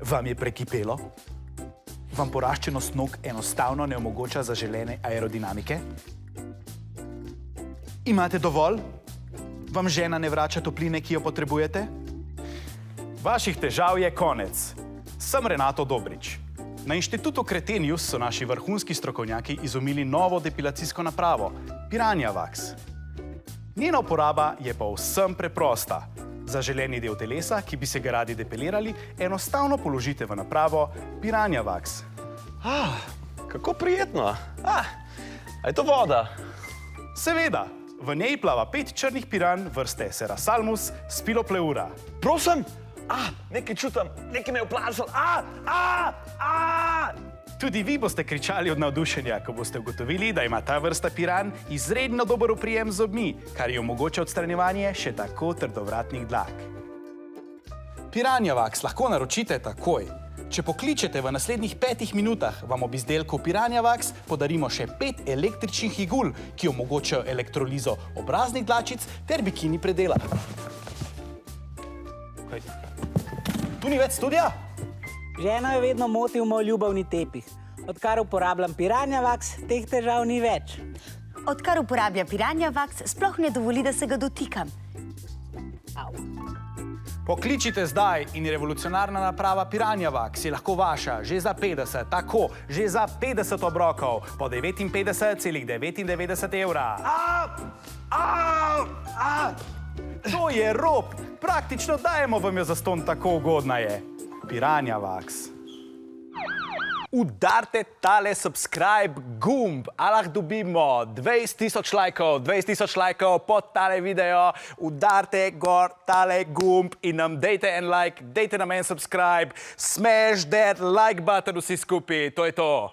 Vam je prekipelo? Vam poraščenost nog enostavno ne omogoča zaželene aerodinamike? Imate dovolj? Vam žena ne vrača topline, ki jo potrebujete? Vaših težav je konec. Sem Renato Dobrič. Na inštitutu Cretenius so naši vrhunski strokovnjaki izumili novo depilacijsko napravo, Piranha Wax. Njena uporaba je povsem preprosta. Zaželeni del telesa, ki bi se ga radi depilirali, enostavno položite v napravo Piranha Wax. Kako prijetno. A je to voda? Seveda, v njej plava 5 črnih piran vrste Serrasalmus spilopleura. Prosim? Nekaj čutim, nekaj me je vplašal. Tudi vi boste kričali od navdušenja, ko boste ugotovili, da ima ta vrsta piran izredno dober oprijem z zobmi, kar ji omogoča odstranjevanje še tako trdovratnih dlak. Piranha Wax lahko naročite takoj. Če pokličete v naslednjih 5 minutah, vam ob izdelku Piranha Wax podarimo še 5 električnih igul, ki omogočajo elektrolizo obraznih dlačic ter bikini predela. Tu ni več studia? Ženo je vedno motil moj ljubavni tepih. Odkar uporabljam Piranha Wax, teh težav ni več. Odkar uporabljam Piranha Wax, sploh ne dovoli, da se ga dotikam. Pokličite zdaj in revolucionarna naprava Piranha Wax je lahko vaša že za 50, tako, že za 50 obrokov po 59,99 evra. To je rop! Praktično dajemo vam jo zastonj, tako ugodna je. Piranha Wax. Udarite tale subscribe gumb, lahko dobimo 20.000 lajkov, 20.000 lajkov pod tale video. Udarite gor tale gumb in nam dejte en like, dejte nam en subscribe. Smash that like button vsi skupaj, to je to.